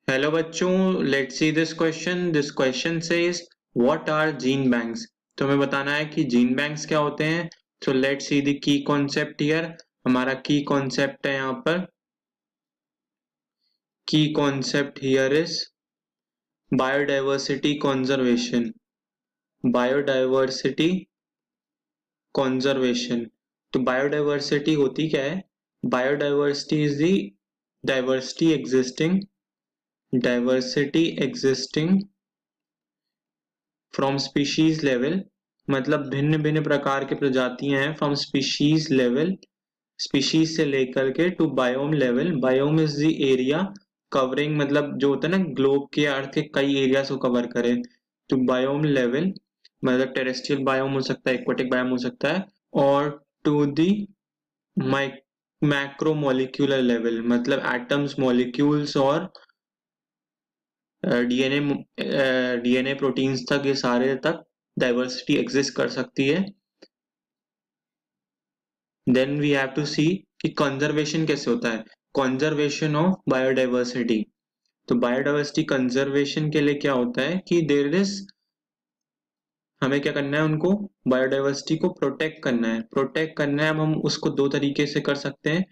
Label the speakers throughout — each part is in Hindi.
Speaker 1: हेलो बच्चों, let's see this question. This question says what are gene banks. तो हमें बताना है कि जीन बैंक्स क्या होते हैं। So let's see the key concept here. हमारा की कॉन्सेप्ट है यहाँ पर। की concept here is biodiversity conservation. Biodiversity conservation. तो बायोडाइवर्सिटी होती क्या है? Biodiversity is the diversity existing from species level. मतलब भिन्न भिन्न प्रकार के प्रजातियां हैं फ्रॉम स्पीशीज लेवल, स्पीशीज से लेकर के to biome level. Biome is the area covering, मतलब जो होता है ना ग्लोब के अर्थ के कई एरिया को कवर करे। टू बायोम लेवल मतलब टेरेस्ट्रियल बायोम हो सकता है, एक्वाटिक बायोम हो सकता है। और टू दी मैक्रोमोलिक्यूलर लेवल मतलब एटम्स, मॉलिक्यूल्स और डीएनए प्रोटीन्स तक, ये सारे तक डाइवर्सिटी एग्जिस्ट कर सकती है। देन वी हैव टू सी कि कंजर्वेशन कैसे होता है। Conservation of biodiversity. तो बायोडाइवर्सिटी कंजर्वेशन के लिए क्या होता है कि देयर इज, हमें क्या करना है, उनको बायोडाइवर्सिटी को प्रोटेक्ट करना है। प्रोटेक्ट करना है, अब हम उसको दो तरीके से कर सकते हैं।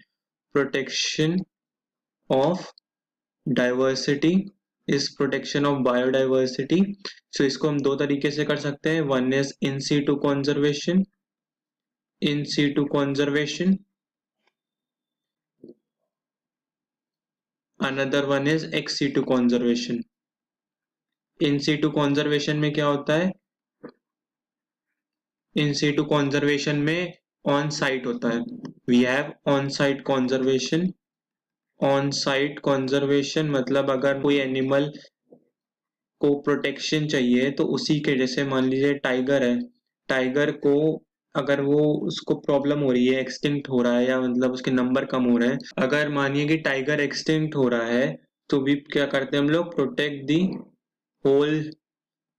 Speaker 1: Protection of diversity is protection of biodiversity. So इसको हम दो तरीके से कर सकते हैं। One is in situ conservation, in situ conservation. Another one is ex situ conservation. In situ conservation में क्या होता है? इन सीटू कंजर्वेशन में ऑन साइट होता है। We have on site conservation. On site conservation मतलब अगर कोई एनिमल को प्रोटेक्शन चाहिए तो उसी के, जैसे मान लीजिए टाइगर है, टाइगर को अगर वो उसको प्रॉब्लम हो रही है, एक्सटिंक्ट हो रहा है या मतलब उसके नंबर कम हो रहे हैं, अगर मानिए कि टाइगर एक्सटिंक्ट हो रहा है तो भी क्या करते हैं हम लोग? Protect the whole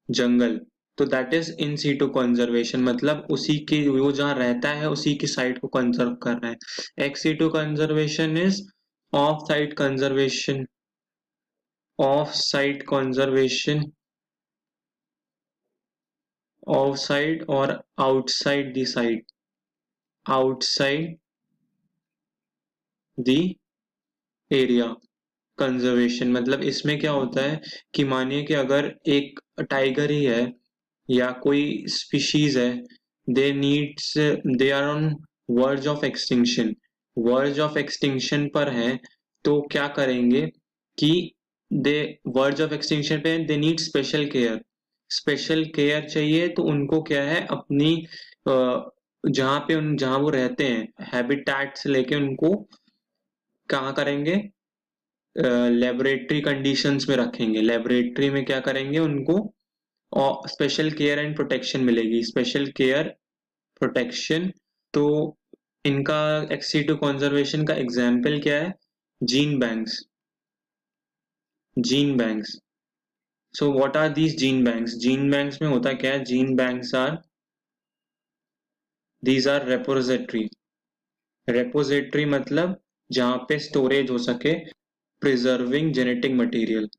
Speaker 1: jungle. तो that is in situ conservation, मतलब उसी की, वो जहाँ रहता है उसी की साइट को कंजर्व कर रहा है। Ex situ conservation is off site conservation. Off site conservation, off side और outside the site, outside the area conservation. मतलब इसमें क्या होता है कि मानिए कि अगर एक टाइगर ही है या कोई स्पीशीज है, they needs, they are on verge of extinction, verge of extinction पर है, तो क्या करेंगे कि दे वर्ज ऑफ एक्सटिंक्शन पे, they need special care. Special care चाहिए तो उनको क्या है, अपनी जहाँ पे उन, जहाँ वो रहते हैं हैबिटेट से लेके उनको कहाँ करेंगे? लेबोरेटरी कंडीशंस में रखेंगे। लेबोरेटरी में क्या करेंगे उनको, और स्पेशल केयर एंड प्रोटेक्शन मिलेगी, स्पेशल केयर प्रोटेक्शन। तो इनका एक्सीटू कंजर्वेशन का एग्जाम्पल क्या है? Gene banks. Gene banks. So what are these gene banks? Gene banks में होता क्या है? Gene banks are, these are repository. Repository मतलब जहाँ पे स्टोरेज हो सके preserving genetic material.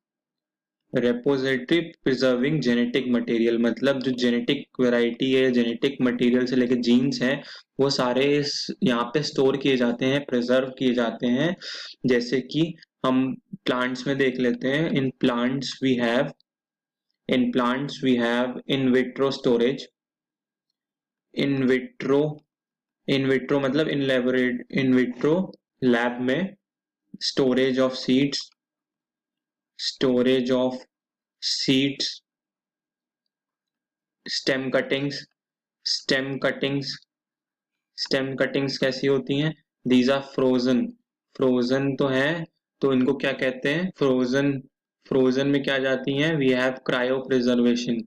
Speaker 1: Repository preserving genetic material मतलब जो जेनेटिक वैरायटी है, जेनेटिक मटेरियल से लेके जीन्स हैं, वो सारे यहाँ पे स्टोर किए जाते हैं, प्रिजर्व किए जाते हैं। जैसे कि हम प्लांट्स में देख लेते हैं। In plants we have in vitro storage. In vitro, in vitro मतलब in laboratory, in vitro lab में storage of seeds, storage of seeds, stem cuttings, stem cuttings. Stem cuttings कैसी होती हैं? These are frozen. फ्रोजन तो है, तो इनको क्या कहते हैं? फ्रोजन। फ्रोजन में क्या जाती हैं? We have cryopreservation,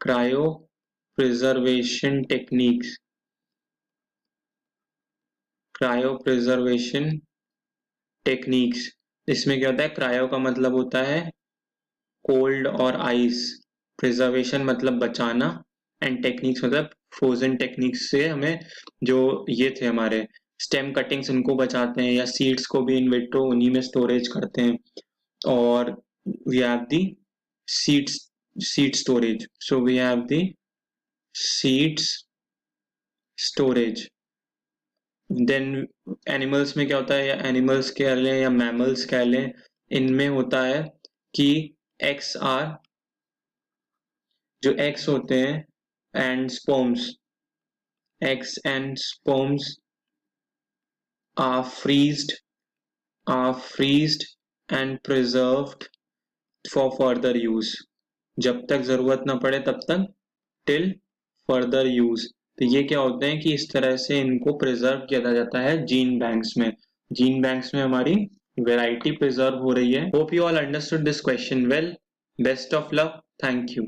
Speaker 1: cryopreservation techniques, cryopreservation techniques. इसमें क्या होता है? क्रायो का मतलब होता है कोल्ड और आइस, प्रिजर्वेशन मतलब बचाना, एंड टेक्निक्स मतलब फ्रोजन टेक्निक्स से हमें, जो ये थे हमारे स्टेम कटिंग्स, उनको बचाते हैं, या सीड्स को भी इन विट्रो उन्हीं में स्टोरेज करते हैं। और we have the seed storage. So we have the seeds storage. Then animals में क्या होता है, या एनिमल्स कह लें या मैमल्स कह लें, इनमें होता है कि एक्स आर, जो एक्स होते हैं and sperms, eggs and sperms are freezed and preserved for further use. जब तक जरूरत ना पड़े तब तक, till further use. तो ये क्या होते हैं कि इस तरह से इनको प्रिजर्व किया जाता है जीन बैंक्स में. जीन बैंक्स में हमारी वैरायटी प्रिजर्व हो रही है. Hope you all understood this question well. Best of luck. Thank you.